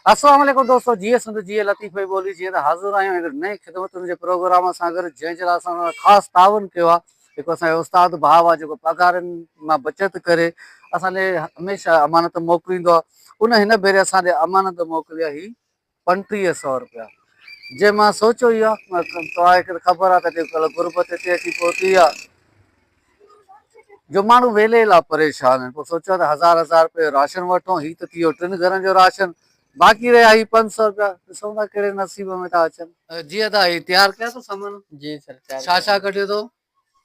अस्सलाम वालेकुम दोस्तों, जीए सिंध जीए लतीफ़ भाई बोली जीअं त हाज़िर आहियूं हिकिड़े नए ख़िदमतुनि जे प्रोग्राम सां गॾु, जंहिंजे लाइ असां ख़ासि ताउन कयो आहे। हिकु असांजो उस्ताद भाउ आहे जेको पघारनि मां बचति करे असांजे हमेशह अमानत मोकिलींदो आहे। उन हिन भेरे असांजे अमानत मोकिली आहे ही 3500 रुपया। जे मां सोचियो ई आहे, तव्हांखे ख़बर आहे त अॼुकल्ह गुरबत हिते अची पहुती आहे जो माण्हू वेले लाइ परेशान आहिनि। पोइ सोचियो त हज़ार रुपये राशन वठूं। ही त थी वियो 3 घरनि जो राशन, बाक़ी रहिया ही 500 रुपया। ॾिसूं था कहिड़े नसीब में था अचनि। जीअं त ही तयारु कया अथव सामान? जी सर, छा कढियो अथव?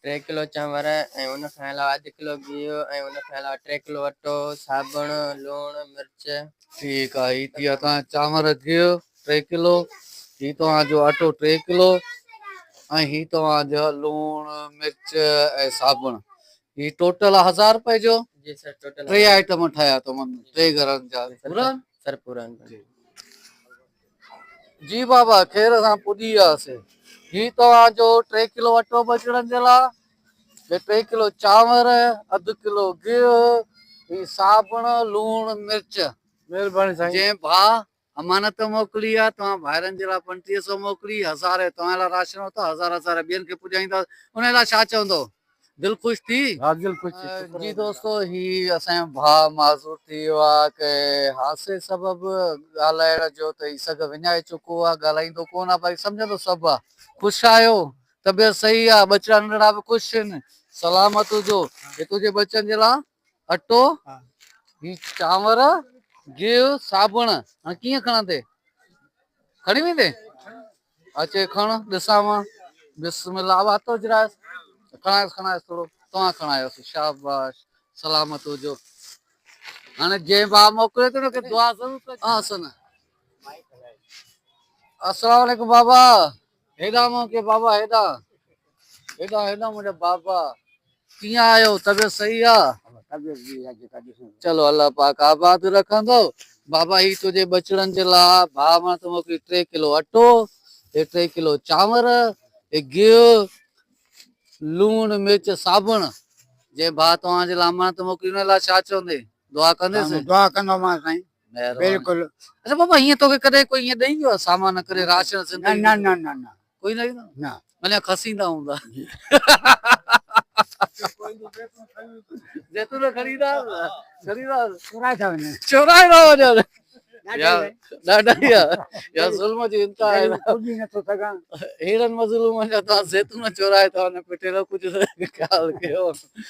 3 किलो चांवर ऐं उन खां अलावा 1 किलो गिहु ऐं उन खां अलावा 3 किलो अटो, साबुण, लूणु, मिर्च। ठीकु आहे। ही थी विया तव्हां चांवर, गिहु 3 किलो, ही तव्हांजो अटो 3 किलो, ऐं ही तव्हांजो लूणु, मिर्च ऐं साबुण। ही टोटल 1000 रुपए जो। जी सर, टोटल 3 आइटम ठाहिया अथव, 3 घरनि जा पूरा सर पूरा। जी बाबा, ख़ैर सां पुॼी वियासीं। ही तव्हांजो 3 किलो अटो बचड़नि जे लाइ, 3 किलो चांवर, 1/2 किलो गिहु, ही साबुण, लूणु, मिर्च। महिरबानी साईं। जंहिं भाउ अमानत मोकिली आहे, तव्हां भाइरनि जे लाइ 3500 मोकिली, 1000 तव्हां लाइ राशन वरितो, 1000 ॿियनि खे पुॼाईंदा। उन लाइ छा चवंदो? दिल ख़ुशि थी? हा, दिल ख़ुशि थी। जी दोस्तों, ही असांजो भाउ माज़ूर थी वियो आहे के हादसे सबबु ॻाल्हाइण जो त ही सघ विञाए चुको आहे, ॻाल्हाईंदो कोन आहे, भाई सम्झंदो सभु आहे। ख़ुशि आहियो? तबियत सही आहे? बचड़ा नंढड़ा बि ख़ुशि आहिनि? सलामत हुजो। हे तुंहिंजे बच्चनि जे लाइ अटो, ही चांवर, गिहु, साबुण। हाणे कीअं खणंदे? खणी वेंदे? अचे खण ॾिसां मां। बिस्मिल्लाह। अब हथो जिराए खणायसि थोरो। तव्हां खणायोसि। शाबाश, सलामत हुजो। हाणे जंहिं भाउ मोकिले थो न कि दुआ ज़रूर कजो। हाँ सुन। अस्सलाम वालेकुम बाबा। हेॾा मोकिले बाबा, हेॾा मुंहिंजा बाबा। कीअं आहियो? तबियत सही आहे? चलो अल्लाह पाक आबाद रखंदो। बाबा, ही तुंहिंजे बचड़नि जे लाइ भाउ मां त मोकिली 3 किलो अटो, 3 किलो चांवर, गिहु, लूणु, मिर्च, साबुण। जे भाउ तव्हांजे लाइ अमानत मोकिली, उन लाइ छा चवंदे? दुआ कंदेसि? दुआ कंदोमांसि साईं, बिल्कुलु। अच्छा बाबा, हीअं तोखे कॾहिं कोई ईअं ॾेई वियो आहे सामान करे राशन? न न न न कोई न ॾींदो? न। अञा खसींदा हूंदा। जैतून ख़रीदार चुराए था वञनि। चोराए था वञनि। ॾाढा ई या ज़ुल्म जी इंतिहा आहे। पुॼी नथो सघां। हेड़नि मज़लूमनि जा तव्हां ज़ैतून चोराए था वञो, पिटेलो कुझु ख़्यालु कयो।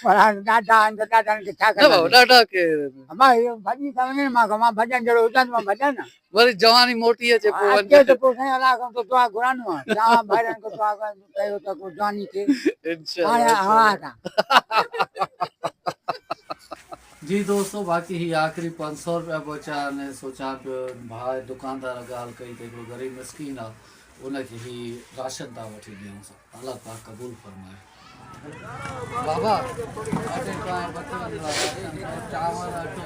पर हाणे ॾाढा आहिनि त ॾाढनि खे छा न बाबा, कंदासीं? ॾाढा केरु? मां इहो भॼी था वञनि, मां भॼन जहिड़ो हुजनि मां भॼां न। वरी जवानी मोटी अचे पोइ अचे त पोइ साईं अलाह खां दुआ घुरानो आहे। तव्हां भाइरनि खे दुआ कयो त को जवानी थिए। जी दोस्तों, बाक़ी ही आखिरी 500 रुपया बचा ने सोचा पियो भाई दुकानदार ॻाल्हि कई त हिकिड़ो ग़रीब मिसकीन आहे, उनखे ही राशन था वठी ॾियूं। अल्लाह पाक क़बूल फरमाए। बाबा, चांवर, अटो,